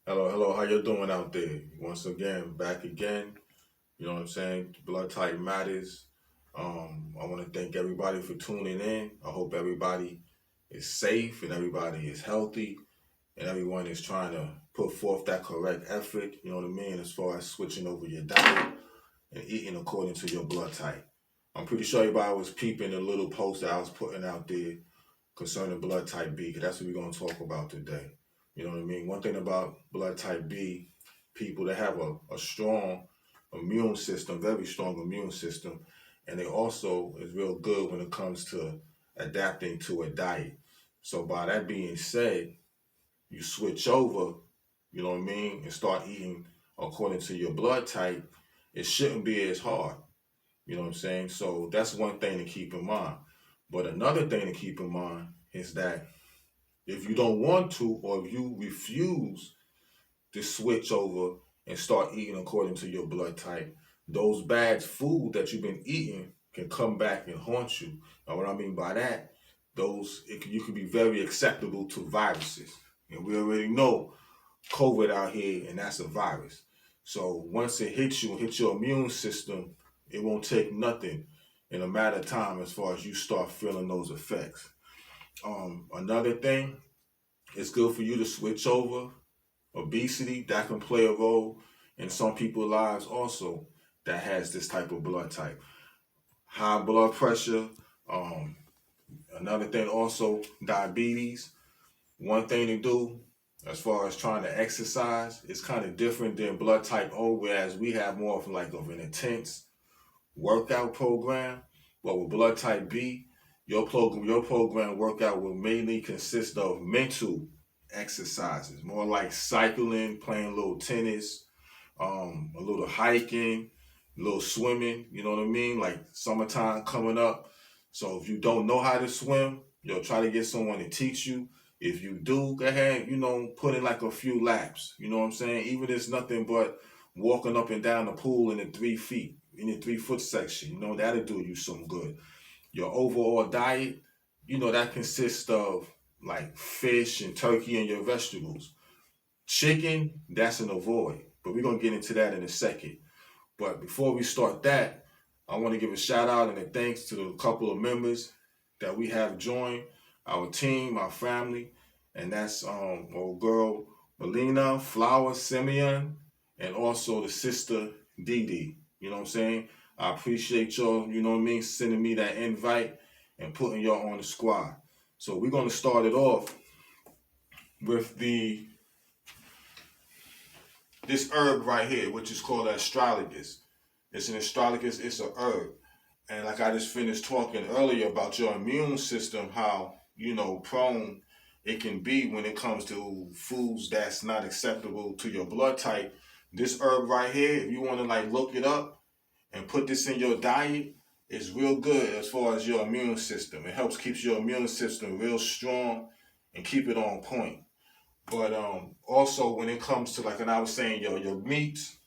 Hello, hello. How you doing out there? Once again, back again. You know what I'm saying? Blood type matters. I want to thank everybody for tuning in. I hope everybody is safe and everybody is healthy and everyone is trying to put forth that correct effort. You know what I mean? As far as switching over your diet and eating according to your blood type. I'm pretty sure everybody was peeping the little post that I was putting out there concerning blood type B, because that's what we're going to talk about today. You know what I mean? One thing about blood type B, people that have a strong immune system, very strong immune system, and they also is real good when it comes to adapting to a diet. So by that being said, you switch over, you know what I mean, and start eating according to your blood type, it shouldn't be as hard. You know what I'm saying? So that's one thing to keep in mind. But another thing to keep in mind is that if you don't want to, or if you refuse to switch over and start eating according to your blood type, those bad food that you've been eating can come back and haunt you. Now, what I mean by that, you can be very acceptable to viruses, and we already know COVID out here, and that's a virus. So once it hits you and hits your immune system, it won't take nothing in a matter of time as far as you start feeling those effects. Another thing, it's good for you to switch over. Obesity, that can play a role in some people's lives also that has this type of blood type. High blood pressure, um, another thing also, diabetes. One thing to do as far as trying to exercise is kind of different than blood type O, whereas we have more of an intense workout program. But with blood type B, your program workout will mainly consist of mental exercises, more like cycling, playing a little tennis, a little hiking, a little swimming. You know what I mean? Like summertime coming up. So if you don't know how to swim, you'll try to get someone to teach you. If you do, go ahead, put in like a few laps. You know what I'm saying? Even if it's nothing but walking up and down the pool in the 3 feet, in the 3 foot section, that'll do you some good. Your overall diet, that consists of like fish and turkey and your vegetables. Chicken, that's an avoid. But we're going to get into that in a second. But before we start that, I want to give a shout out and a thanks to the couple of members that we have joined our team, our family, and that's old girl Melina, Flower, Simeon, and also the sister Dee Dee. You know what I'm saying? I appreciate y'all, you know what I mean, sending me that invite and putting y'all on the squad. So we're gonna start it off with the this herb right here, which is called astragalus. It's an astragalus, it's a herb. And like I just finished talking earlier about your immune system, how, prone it can be when it comes to foods that's not acceptable to your blood type. This herb right here, if you want to like look it up and put this in your diet, is real good as far as your immune system. It helps keeps your immune system real strong and keep it on point. But also when it comes to like, and I was saying, your meats,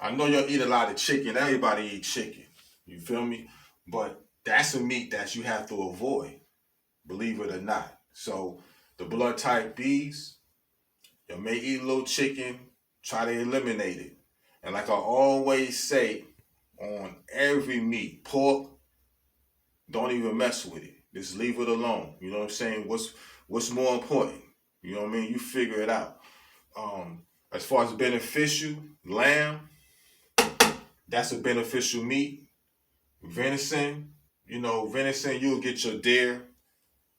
I know you'll eat a lot of chicken. Everybody eat chicken. You feel me? But that's a meat that you have to avoid, believe it or not. So the blood type Bs, you may eat a little chicken, try to eliminate it. And like I always say on every meat, pork, don't even mess with it. Just leave it alone. You know what I'm saying? What's more important? You know what I mean? You figure it out. As far as beneficial, lamb, that's a beneficial meat. Venison, venison, you'll get your deer.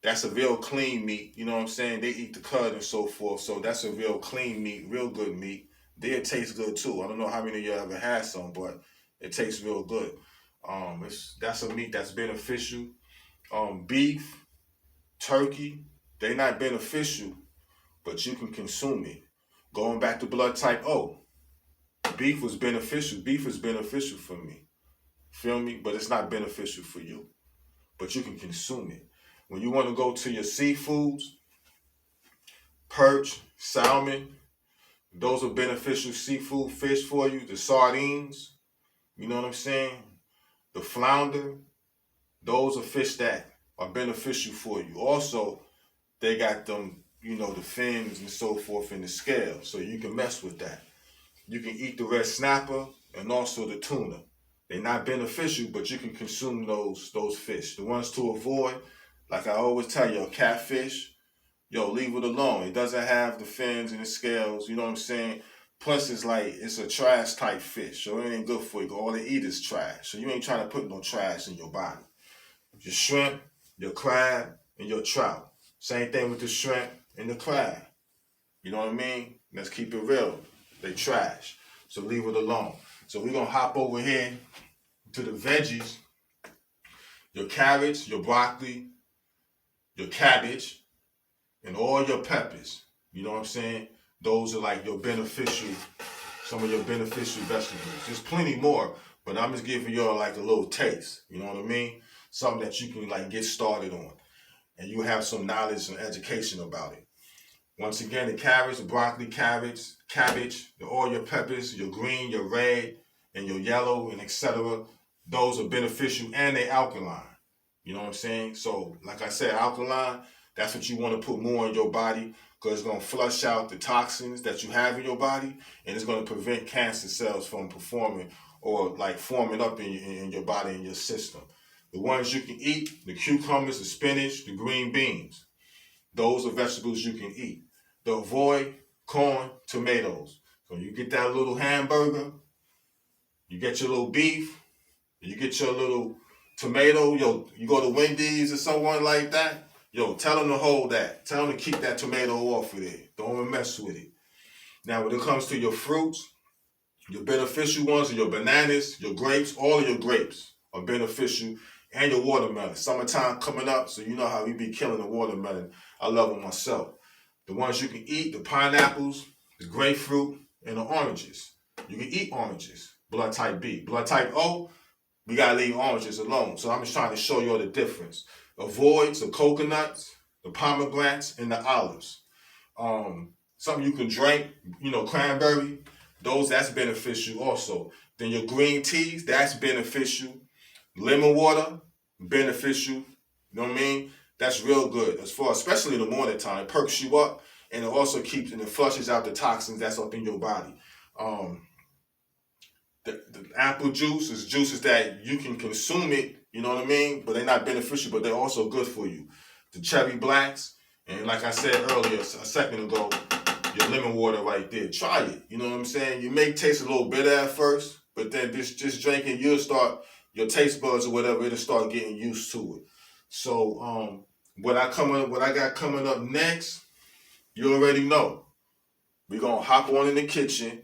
That's a real clean meat. You know what I'm saying? They eat the cud and so forth. So that's a real clean meat, real good meat. Deer tastes good too. I don't know how many of you ever had some, but it tastes real good. That's a meat that's beneficial. Beef, turkey, they're not beneficial, but you can consume it. Going back to blood type O, beef was beneficial. Beef is beneficial for me. Feel me? But it's not beneficial for you. But you can consume it. When you want to go to your seafoods, perch, salmon, those are beneficial seafood fish for you. The sardines, you know what I'm saying? The flounder, those are fish that are beneficial for you. Also, they got them the fins and so forth in the scale. So you can mess with that. You can eat the red snapper and also the tuna. They're not beneficial, but you can consume those fish. The ones to avoid, like I always tell you, catfish, leave it alone. It doesn't have the fins and the scales, you know what I'm saying? Plus, it's a trash type fish, so it ain't good for you. All they eat is trash. So you ain't trying to put no trash in your body. Your shrimp, your crab, and your trout. Same thing with the shrimp and the crab. You know what I mean? Let's keep it real. They trash. So leave it alone. So we're going to hop over here to the veggies. Your carrots, your broccoli, your cabbage, and all your peppers. You know what I'm saying? Those are like some of your beneficial vegetables. There's plenty more, but I'm just giving y'all like a little taste. You know what I mean? Something that you can like get started on. And you have some knowledge and education about it. Once again, the carrots, the broccoli, cabbage, all your peppers, your green, your red, and your yellow, and etc. Those are beneficial and they alkaline. You know what I'm saying? So, like I said, alkaline, that's what you want to put more in your body because it's going to flush out the toxins that you have in your body and it's going to prevent cancer cells from performing or like forming up in your body, in your system. The ones you can eat, the cucumbers, the spinach, the green beans. Those are vegetables you can eat. To avoid corn, tomatoes. So you get that little hamburger, you get your little beef, you get your little tomato, you go to Wendy's or someone like that, tell them to hold that. Tell them to keep that tomato off of it. Don't even mess with it. Now, when it comes to your fruits, your beneficial ones are your bananas, your grapes, all of your grapes are beneficial, and your watermelon. Summertime coming up, so you know how we be killing the watermelon. I love them myself. The ones you can eat, the pineapples, the grapefruit, and the oranges. You can eat oranges, blood type B. Blood type O, we gotta leave oranges alone. So I'm just trying to show you all the difference. Avoid the coconuts, the pomegranates, and the olives. Something you can drink, cranberry, that's beneficial also. Then your green teas, that's beneficial. Lemon water, beneficial. You know what I mean? That's real good. Especially in the morning time, it perks you up and it also keeps and it flushes out the toxins that's up in your body. The apple juice is juices that you can consume it, you know what I mean? But they're not beneficial, but they're also good for you. The cherry blacks, and like I said earlier, a second ago, your lemon water right there. Try it. You know what I'm saying? You may taste a little bitter at first, but then just drinking, you'll start, your taste buds or whatever, it'll start getting used to it. So what I got coming up next, you already know. We're gonna hop on in the kitchen.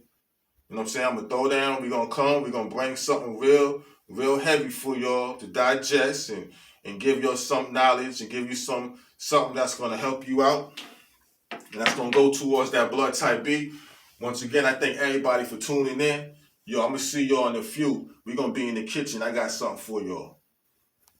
You know what I'm saying? I'm gonna throw down, we're gonna bring something real heavy for y'all to digest and give y'all some knowledge and give you something that's gonna help you out. And that's gonna go towards that blood type B. Once again, I thank everybody for tuning in. I'm gonna see y'all in a few. We're gonna be in the kitchen. I got something for y'all.